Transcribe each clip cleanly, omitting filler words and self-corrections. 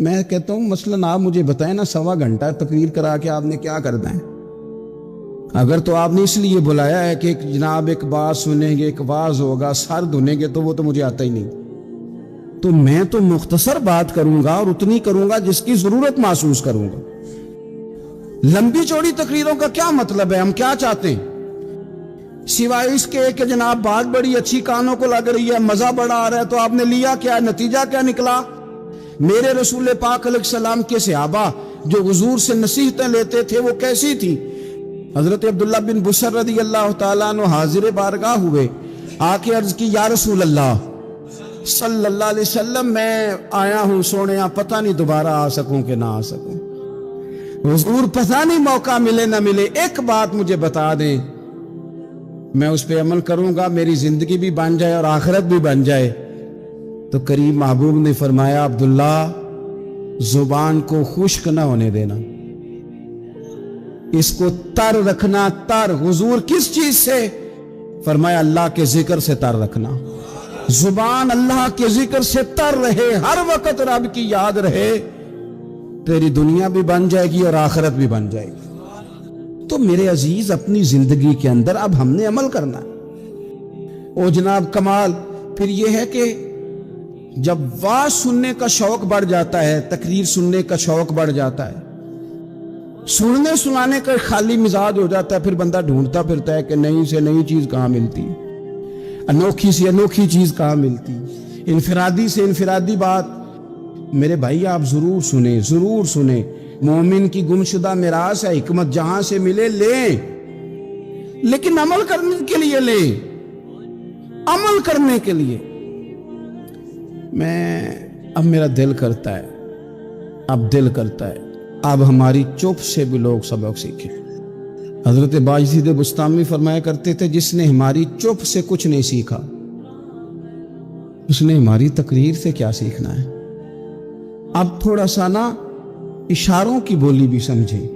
میں کہتا ہوں مثلاً آپ مجھے بتائیں نا 1.25 گھنٹہ تقریر کرا کے آپ نے کیا کرنا ہے؟ اگر تو آپ نے اس لیے بلایا ہے کہ جناب ایک بات سنیں گے، ایک واز ہوگا، سر دھنیں گے، تو وہ تو مجھے آتا ہی نہیں. تو میں تو مختصر بات کروں گا اور اتنی کروں گا جس کی ضرورت محسوس کروں گا. لمبی چوڑی تقریروں کا کیا مطلب ہے؟ ہم کیا چاہتے ہیں سوائے اس کے کہ جناب بات بڑی اچھی کانوں کو لگ رہی ہے، مزہ بڑا آ رہا ہے، تو آپ نے لیا کیا؟ نتیجہ کیا نکلا؟ میرے رسول پاک علیہ السلام کے صحابہ جو حضور سے نصیحتیں لیتے تھے وہ کیسی تھی؟ حضرت عبداللہ بن بسر رضی اللہ تعالیٰ عنہ حاضر بارگاہ ہوئے، آ کے عرض کی یا رسول اللہ صلی اللہ علیہ وسلم، میں آیا ہوں سونیا، پتہ نہیں دوبارہ آ سکوں کہ نہ آ سکوں. حضور پتہ نہیں موقع ملے نہ ملے، ایک بات مجھے بتا دیں، میں اس پہ عمل کروں گا، میری زندگی بھی بن جائے اور آخرت بھی بن جائے. تو کریم محبوب نے فرمایا عبداللہ زبان کو خشک نہ ہونے دینا، اس کو تر رکھنا. تر حضور کس چیز سے؟ فرمایا اللہ کے ذکر سے تر رکھنا. زبان اللہ کے ذکر سے تر رہے، ہر وقت رب کی یاد رہے، تیری دنیا بھی بن جائے گی اور آخرت بھی بن جائے گی. تو میرے عزیز اپنی زندگی کے اندر اب ہم نے عمل کرنا ہے. او جناب کمال پھر یہ ہے کہ جب واز سننے کا شوق بڑھ جاتا ہے، تقریر سننے کا شوق بڑھ جاتا ہے، سننے سنانے کا خالی مزاج ہو جاتا ہے، پھر بندہ ڈھونڈتا پھرتا ہے کہ نئی سے نئی چیز کہاں ملتی، انوکھی سے انوکھی چیز کہاں ملتی، انفرادی سے انفرادی بات. میرے بھائی آپ ضرور سنیں، ضرور سنیں. مومن کی گمشدہ میراث ہے، حکمت جہاں سے ملے لیں، لیکن عمل کرنے کے لیے لیں، عمل کرنے کے لیے. اب میرا دل کرتا ہے، اب ہماری چپ سے بھی لوگ سبق سیکھیں. حضرت باجید بستامی فرمایا کرتے تھے جس نے ہماری چپ سے کچھ نہیں سیکھا اس نے ہماری تقریر سے کیا سیکھنا ہے. اب تھوڑا سا نا اشاروں کی بولی بھی سمجھیں.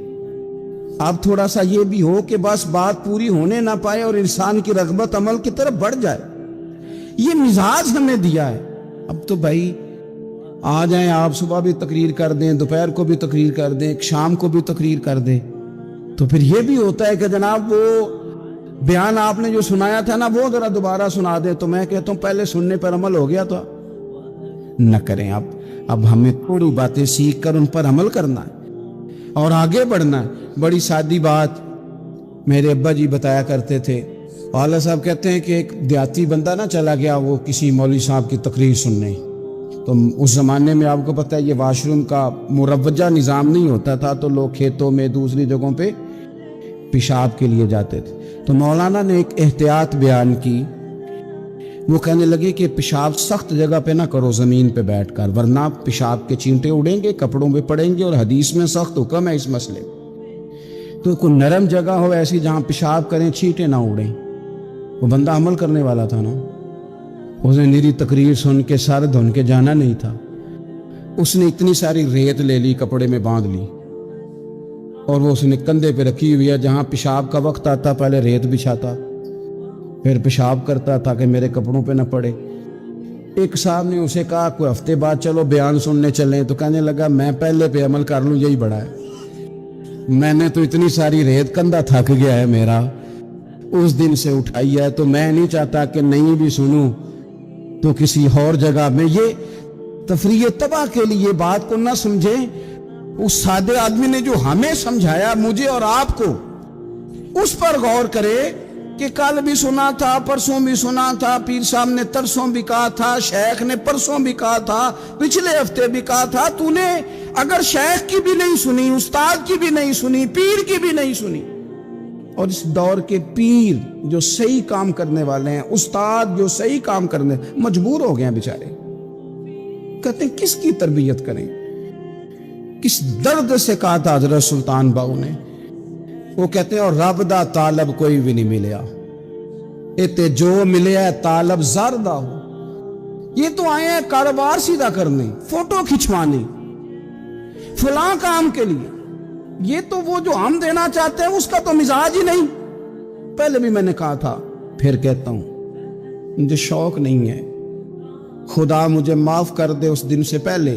اب تھوڑا سا یہ بھی ہو کہ بس بات پوری ہونے نہ پائے اور انسان کی رغبت عمل کی طرف بڑھ جائے. یہ مزاج ہمیں دیا ہے. اب تو بھائی آ جائیں آپ، صبح بھی تقریر کر دیں، دوپہر کو بھی تقریر کر دیں، شام کو بھی تقریر کر دیں. تو پھر یہ بھی ہوتا ہے کہ جناب وہ بیان آپ نے جو سنایا تھا نا وہ ذرا دوبارہ سنا دیں. تو میں کہتا ہوں پہلے سننے پر عمل ہو گیا تو نہ کریں. اب ہمیں تھوڑی باتیں سیکھ کر ان پر عمل کرنا ہے اور آگے بڑھنا ہے. بڑی سادی بات میرے ابا جی بتایا کرتے تھے. والد صاحب کہتے ہیں کہ ایک دیہاتی بندہ نہ چلا گیا وہ کسی مولوی صاحب کی تقریر سننے. تو اس زمانے میں آپ کو پتہ ہے یہ واش روم کا مروجہ نظام نہیں ہوتا تھا، تو لوگ کھیتوں میں دوسری جگہوں پہ پیشاب کے لیے جاتے تھے. تو مولانا نے ایک احتیاط بیان کی. وہ کہنے لگے کہ پیشاب سخت جگہ پہ نہ کرو، زمین پہ بیٹھ کر، ورنہ پیشاب کے چینٹے اڑیں گے، کپڑوں پہ پڑیں گے، اور حدیث میں سخت حکم ہے اس مسئلے. تو کوئی نرم جگہ ہو ایسی جہاں پیشاب کریں چینٹے نہ اڑیں. وہ بندہ عمل کرنے والا تھا نا، اس نے میری تقریر سن کے سر دھن کے جانا نہیں تھا. اس نے اتنی ساری ریت لے لی، کپڑے میں باندھ لی، اور وہ اس نے کندھے پہ رکھی ہوئی ہے. جہاں پیشاب کا وقت آتا پہلے ریت بچھاتا، پھر پیشاب کرتا تاکہ میرے کپڑوں پہ نہ پڑے. ایک صاحب نے اسے کہا کوئی ہفتے بعد چلو بیان سننے چلیں. تو کہنے لگا میں پہلے پہ عمل کر لوں، یہی بڑا ہے. میں نے تو اتنی ساری ریت، کندھا تھک گیا ہے میرا، اس دن سے اٹھائی ہے. تو میں نہیں چاہتا کہ نہیں بھی سنوں تو کسی اور جگہ میں. یہ تفریح تباہ کے لیے بات کو نہ سمجھیں. اس سادے آدمی نے جو ہمیں سمجھایا، مجھے اور آپ کو، اس پر غور کرے کہ کل بھی سنا تھا، پرسوں بھی سنا تھا، پیر صاحب نے ترسوں بھی کہا تھا، شیخ نے پرسوں بھی کہا تھا، پچھلے ہفتے بھی کہا تھا. تو نے اگر شیخ کی بھی نہیں سنی، استاد کی بھی نہیں سنی، پیر کی بھی نہیں سنی، اور اس دور کے پیر جو صحیح کام کرنے والے ہیں، استاد جو صحیح کام کرنے مجبور ہو گئے ہیں بیچارے. کہتے ہیں کس کی تربیت کریں؟ کس درد سے کہا تھا حضرت سلطان باؤ نے. وہ کہتے ہیں اور رب دا طالب کوئی بھی نہیں ملیا، اتے جو ملیا ہے طالب زردہ ہو. یہ تو آئے ہیں کاروبار سیدھا کرنے، فوٹو کھچوانے، فلاں کام کے لیے. یہ تو وہ جو ہم دینا چاہتے ہیں اس کا تو مزاج ہی نہیں. پہلے بھی میں نے کہا تھا، پھر کہتا ہوں، مجھے شوق نہیں ہے. خدا مجھے معاف کر دے اس دن سے پہلے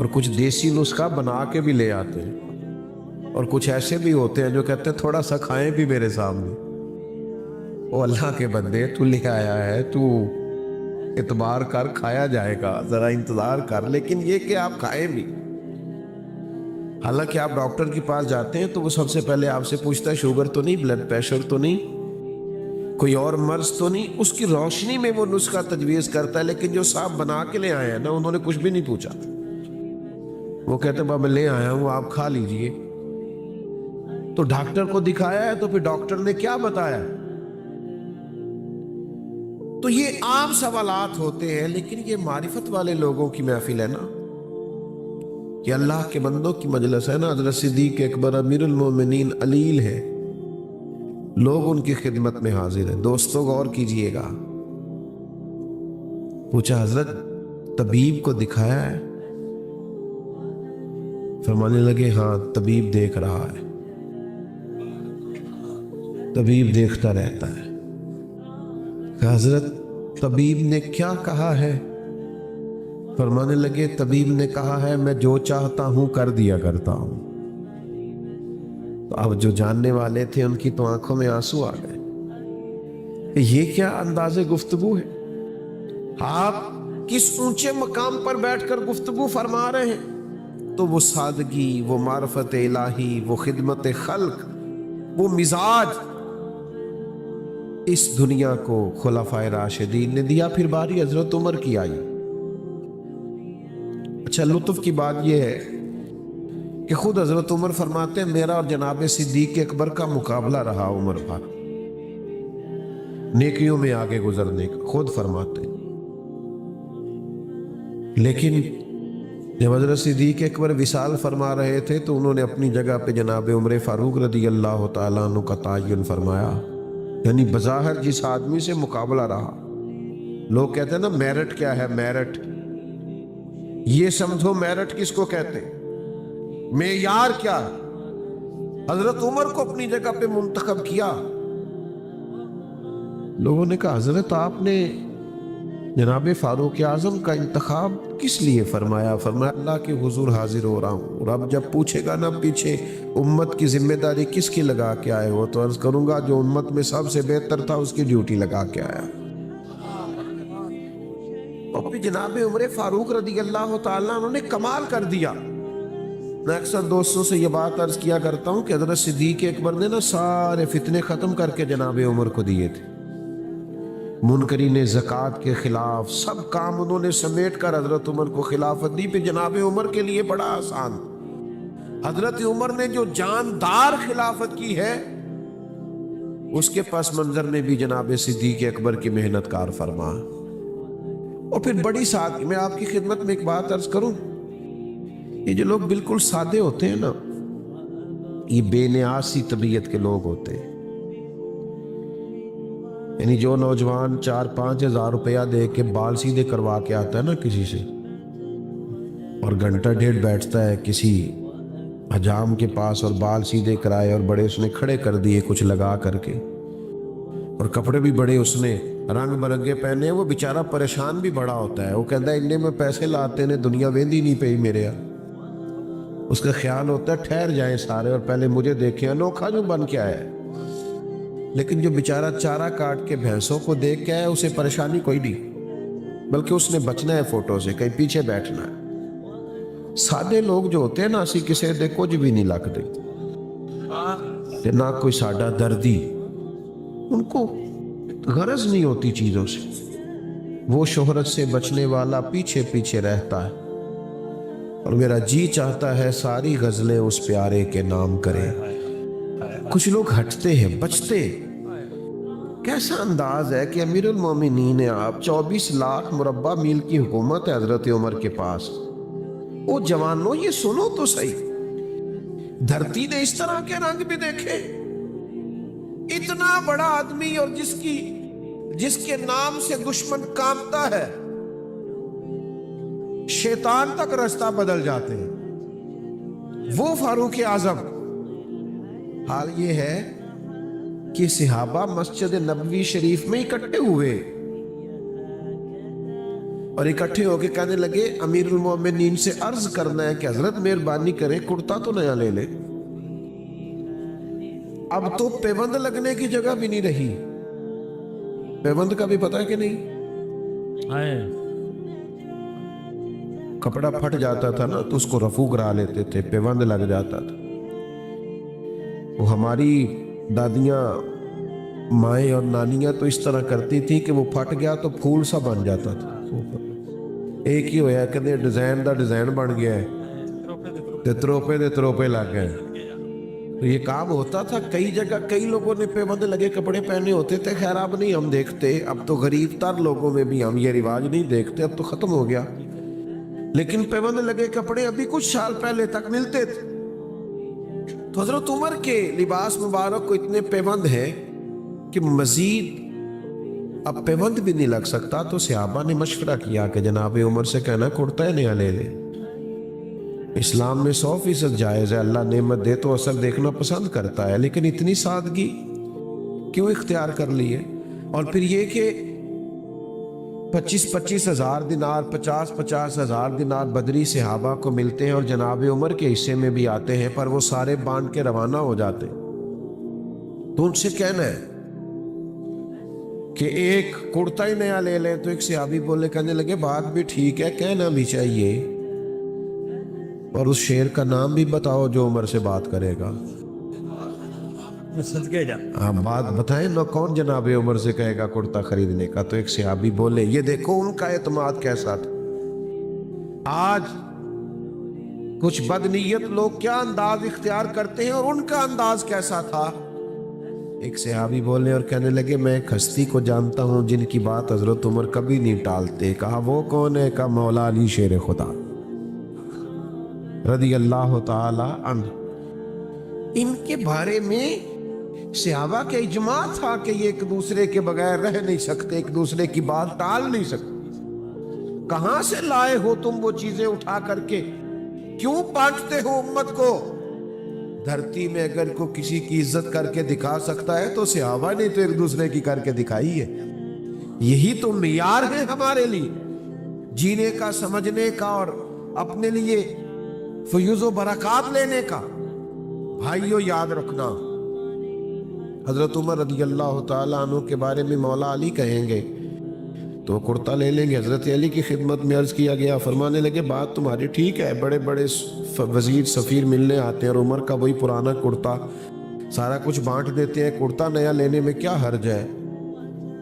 اور کچھ دیسی نسخہ بنا کے بھی لے آتے ہیں، اور کچھ ایسے بھی ہوتے ہیں جو کہتے ہیں تھوڑا سا کھائیں بھی میرے سامنے۔ وہ اللہ کے بندے، تو لے آیا ہے، تو اعتبار کر، کھایا جائے گا، ذرا انتظار کر، لیکن یہ کہ آپ کھائیں بھی۔ حالانکہ آپ ڈاکٹر کے پاس جاتے ہیں تو وہ سب سے پہلے آپ سے پوچھتا ہے شوگر تو نہیں، بلڈ پریشر تو نہیں، کوئی اور مرض تو نہیں، اس کی روشنی میں وہ نسخہ تجویز کرتا ہے۔ لیکن جو صاحب بنا کے لے آئے ہیں نا، انہوں نے کچھ بھی نہیں پوچھا، وہ کہتے ہیں بابا لے آیا ہوں، آپ کھا لیجئے۔ تو ڈاکٹر کو دکھایا ہے تو پھر ڈاکٹر نے کیا بتایا؟ تو یہ عام سوالات ہوتے ہیں، لیکن یہ معرفت والے لوگوں کی محفل ہے نا، کہ اللہ کے بندوں کی مجلس ہے نا۔ حضرت صدیق اکبر امیر المومنین علیل ہے، لوگ ان کی خدمت میں حاضر ہیں۔ دوستوں غور کیجئے گا، پوچھا حضرت طبیب کو دکھایا ہے؟ فرمانے لگے ہاں، طبیب دیکھ رہا ہے، طبیب دیکھتا رہتا ہے۔ کہ حضرت طبیب نے کیا کہا ہے؟ فرمانے لگے طبیب نے کہا ہے میں جو چاہتا ہوں کر دیا کرتا ہوں۔ تو اب جو جاننے والے تھے ان کی تو آنکھوں میں آنسو آ گئے، یہ کیا انداز گفتگو ہے؟ آپ کس اونچے مقام پر بیٹھ کر گفتگو فرما رہے ہیں؟ تو وہ سادگی، وہ معرفت الہی، وہ خدمت خلق، وہ مزاج اس دنیا کو خلفائے راشدین نے دیا۔ پھر باری حضرت عمر کی آئی۔ اچھا، لطف کی بات یہ ہے کہ خود حضرت عمر فرماتے ہیں میرا اور جناب صدیق اکبر کا مقابلہ رہا عمر پر، نیکیوں میں آگے گزرنے کا، خود فرماتے ہیں۔ لیکن جب حضرت صدیق اکبر وصال فرما رہے تھے تو انہوں نے اپنی جگہ پہ جناب عمر فاروق رضی اللہ تعالیٰ عنہ کا تعین فرمایا، یعنی بظاہر جس آدمی سے مقابلہ رہا، لوگ کہتے ہیں نا میرٹ کیا ہے، میرٹ، یہ سمجھو میرٹ کس کو کہتے ہیں، معیار کیا ہے؟ حضرت عمر کو اپنی جگہ پہ منتخب کیا۔ لوگوں نے کہا حضرت آپ نے جناب فاروق اعظم کا انتخاب کس لیے فرمایا؟ فرمایا اللہ کے حضور حاضر ہو رہا ہوں، اور اب جب پوچھے گا نا پیچھے امت کی ذمہ داری کس کی لگا کے آئے ہو، تو عرض کروں گا جو امت میں سب سے بہتر تھا اس کی ڈیوٹی لگا کے آیا۔ اور پھر جناب عمر فاروق رضی اللہ تعالیٰ انہوں نے کمال کر دیا۔ میں اکثر دوستوں سے یہ بات عرض کیا کرتا ہوں کہ حضرت صدیق اکبر نے نا سارے فتنے ختم کر کے جناب عمر کو دیے تھے۔ منکرین زکوٰۃ کے خلاف سب کام انہوں نے سمیٹ کر حضرت عمر کو خلافت دی۔ پہ جناب عمر کے لیے بڑا آسان، حضرت عمر نے جو جاندار خلافت کی ہے اس کے پس منظر نے بھی جناب صدیق اکبر کی محنت کار فرما۔ اور پھر بڑی سادگی، میں آپ کی خدمت میں ایک بات عرض کروں، یہ جو لوگ بالکل سادے ہوتے ہیں نا، یہ بے نیاز سی طبیعت کے لوگ ہوتے ہیں۔ یعنی جو نوجوان 4-5 ہزار روپیہ دے کے بال سیدھے کروا کے آتا ہے نا کسی سے، اور گھنٹہ ڈیڑھ بیٹھتا ہے کسی حجام کے پاس اور بال سیدھے کرائے، اور بڑے اس نے کھڑے کر دیے کچھ لگا کر کے، اور کپڑے بھی بڑے اس نے رنگ برنگے پہنے، وہ بیچارہ پریشان بھی بڑا ہوتا ہے۔ وہ کہتا ہے انہیں میں پیسے لاتے نے دنیا ویندی نہیں پئی میرے یہاں۔ اس کا خیال ہوتا ہے ٹھہر جائیں سارے اور پہلے مجھے دیکھیں، انوکھا جو بن کے آیا ہے۔ لیکن جو بیچارہ چارہ کاٹ کے بھینسوں کو دیکھ کے آیا اسے پریشانی کوئی نہیں، بلکہ اس نے بچنا ہے فوٹو سے، کہیں پیچھے بیٹھنا ہے۔ سادے لوگ جو ہوتے ہیں نا، اسی کسی دے کچھ بھی نہیں لگتے، نہ کوئی ساڈا دردی، ان کو غرض نہیں ہوتی چیزوں سے۔ وہ شہرت سے بچنے والا پیچھے پیچھے رہتا ہے، اور میرا جی چاہتا ہے ساری غزلیں اس پیارے کے نام کریں۔ کچھ لوگ ہٹتے ہیں، بچتے۔ کیسا انداز ہے کہ امیر المومنین آپ 24 لاکھ مربع میل کی حکومت ہے حضرت عمر کے پاس۔ وہ جوانوں یہ سنو تو صحیح، دھرتی نے اس طرح کے رنگ بھی دیکھے؟ اتنا بڑا آدمی اور جس کے نام سے دشمن کانپتا ہے، شیطان تک رستہ بدل جاتے ہیں، وہ فاروق اعظم۔ حال یہ ہے کہ صحابہ مسجد نبوی شریف میں اکٹھے ہوئے، اور اکٹھے ہو کے کہنے لگے امیر المومنین سے عرض کرنا ہے کہ حضرت مہربانی کریں کرتا تو نیا لے لے، اب تو پیوند لگنے کی جگہ بھی نہیں رہی۔ پیوند کا بھی پتہ ہے کہ نہیں؟ کپڑا پھٹ جاتا تھا نا تو اس کو رفو کرا لیتے تھے، پیوند لگ جاتا تھا۔ وہ ہماری دادیاں مائیں اور نانیاں تو اس طرح کرتی تھی کہ وہ پھٹ گیا تو پھول سا بن جاتا تھا، ایک ہی ہویا کہ ڈیزائن دا ڈیزائن بن گیا ہے تے تروپے دے تروپے لگ گئے۔ تو یہ کام ہوتا تھا کئی جگہ، کئی لوگوں نے پیوند لگے کپڑے پہنے ہوتے تھے۔ خیر اب نہیں ہم دیکھتے، اب تو غریب تر لوگوں میں بھی ہم یہ رواج نہیں دیکھتے، اب تو ختم ہو گیا، لیکن پیوند لگے کپڑے ابھی کچھ سال پہلے تک ملتے تھے۔ تو حضرت عمر کے لباس مبارک کو اتنے پیوند ہیں کہ مزید اب پیوند بھی نہیں لگ سکتا، تو صحابہ نے مشورہ کیا کہ جناب عمر سے کہنا کرتا ہے نیا لے لے۔ اسلام میں 100% جائز ہے، اللہ نعمت دے تو اثر دیکھنا پسند کرتا ہے، لیکن اتنی سادگی کیوں اختیار کر لی ہے؟ اور پھر یہ کہ 25 ہزار دینار، 50 ہزار دینار بدری صحابہ کو ملتے ہیں اور جناب عمر کے حصے میں بھی آتے ہیں، پر وہ سارے بانٹ کے روانہ ہو جاتے ہیں۔ تو ان سے کہنا ہے کہ ایک کرتا ہی نیا لے لیں، تو ایک صحابی بولے کہنے لگے بات بھی ٹھیک ہے، کہنا بھی چاہیے، اور اس شعر کا نام بھی بتاؤ جو عمر سے بات کرے گا۔ آپ بات بتائیں نا، کون جناب عمر سے کہے گا کرتا خریدنے کا؟ تو ایک صحابی بولے، یہ دیکھو ان کا اعتماد کیسا تھا۔ آج کچھ بدنیت لوگ کیا انداز اختیار کرتے ہیں اور ان کا انداز کیسا تھا؟ ایک صحابی بولے اور کہنے لگے میں ایک ہستی کو جانتا ہوں جن کی بات حضرت عمر کبھی نہیں ٹالتے۔ کہا وہ کون ہے؟ کہا مولا علی شیر خدا رضی اللہ تعالی عنہ۔ ان کے بارے میں صحابہ کے اجماع تھا کہ یہ ایک دوسرے کے بغیر رہ نہیں سکتے، ایک دوسرے کی بات ٹال نہیں سکتے۔ کہاں سے لائے ہو تم وہ چیزیں اٹھا کر کے؟ کیوں بانٹتے ہو امت کو؟ دھرتی میں اگر کوئی کسی کی عزت کر کے دکھا سکتا ہے تو صحابہ نے تو ایک دوسرے کی کر کے دکھائی ہے۔ یہی تو معیار ہے ہمارے لیے جینے کا، سمجھنے کا، اور اپنے لیے فیوز و برکات لینے کا۔ بھائیو یاد رکھنا، حضرت عمر رضی اللہ تعالیٰ عنہ کے بارے میں مولا علی کہیں گے تو کرتا لے لیں گے۔ حضرت علی کی خدمت میں عرض کیا گیا، فرمانے لگے بات تمہاری ٹھیک ہے، بڑے بڑے وزیر سفیر ملنے آتے ہیں اور عمر کا وہی پرانا کرتا سارا کچھ بانٹ دیتے ہیں، کرتا نیا لینے میں کیا حرج ہے؟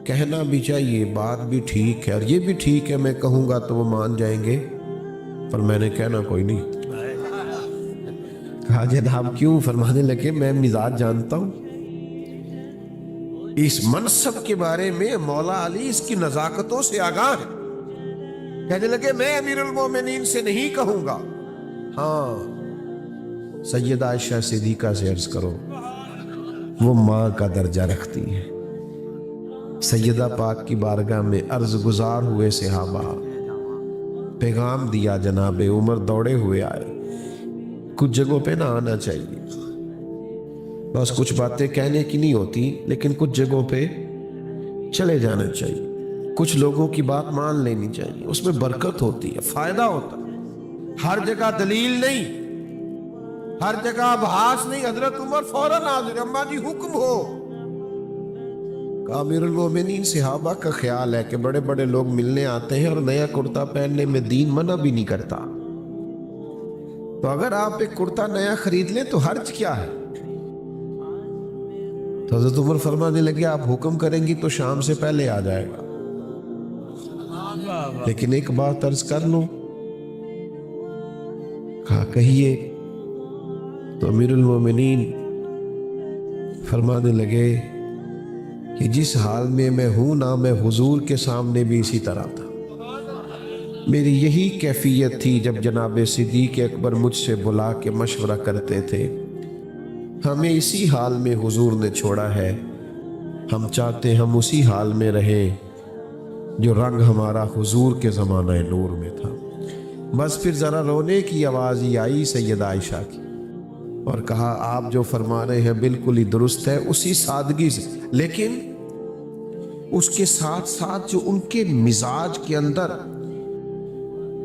کہنا بھی چاہیے، بات بھی ٹھیک ہے، اور یہ بھی ٹھیک ہے میں کہوں گا تو وہ مان جائیں گے، پر میں نے کہنا کوئی نہیں۔ کہا جناب کیوں؟ فرمانے لگے میں مزاج جانتا ہوں، اس منصب کے بارے میں مولا علی اس کی نزاکتوں سے آگاہ ہے۔ کہنے لگے میں امیر المومنین سے نہیں کہوں گا، ہاں سیدہ عائشہ صدیقہ سے عرض کرو، وہ ماں کا درجہ رکھتی ہے۔ سیدہ پاک کی بارگاہ میں عرض گزار ہوئے صحابہ، پیغام دیا، جناب عمر دوڑے ہوئے آئے۔ کچھ جگہوں پہ نہ آنا چاہیے، بس کچھ باتیں کہنے کی نہیں ہوتی، لیکن کچھ جگہوں پہ چلے جانا چاہیے، کچھ لوگوں کی بات مان لینی چاہیے، اس میں برکت ہوتی ہے، فائدہ ہوتا ہے۔ ہر جگہ دلیل نہیں، ہر جگہ ابحاث نہیں۔ حضرت عمر فوراً حاضر، اماں جی حکم ہو۔ امیر المومنین صحابہ کا خیال ہے کہ بڑے بڑے لوگ ملنے آتے ہیں اور نیا کرتا پہننے میں دین منع بھی نہیں کرتا، تو اگر آپ ایک کرتا نیا خرید لیں تو حرج کیا ہے؟ تو حضرت عمر فرمانے لگے آپ حکم کریں گی تو شام سے پہلے آ جائے گا، لیکن ایک بات عرض کر لوں۔ کہا کہیے؟ تو امیر المومنین فرمانے لگے کہ جس حال میں میں ہوں نا، میں حضور کے سامنے بھی اسی طرح تھا، میری یہی کیفیت تھی جب جناب صدیق اکبر مجھ سے بلا کے مشورہ کرتے تھے۔ ہمیں اسی حال میں حضور نے چھوڑا ہے، ہم چاہتے ہم اسی حال میں رہیں جو رنگ ہمارا حضور کے زمانہ نور میں تھا۔ بس پھر ذرا رونے کی آواز ہی آئی سیدہ عائشہ کی، اور کہا آپ جو فرما رہے ہیں بالکل ہی درست ہے، اسی سادگی سے، لیکن اس کے ساتھ ساتھ جو ان کے مزاج کے اندر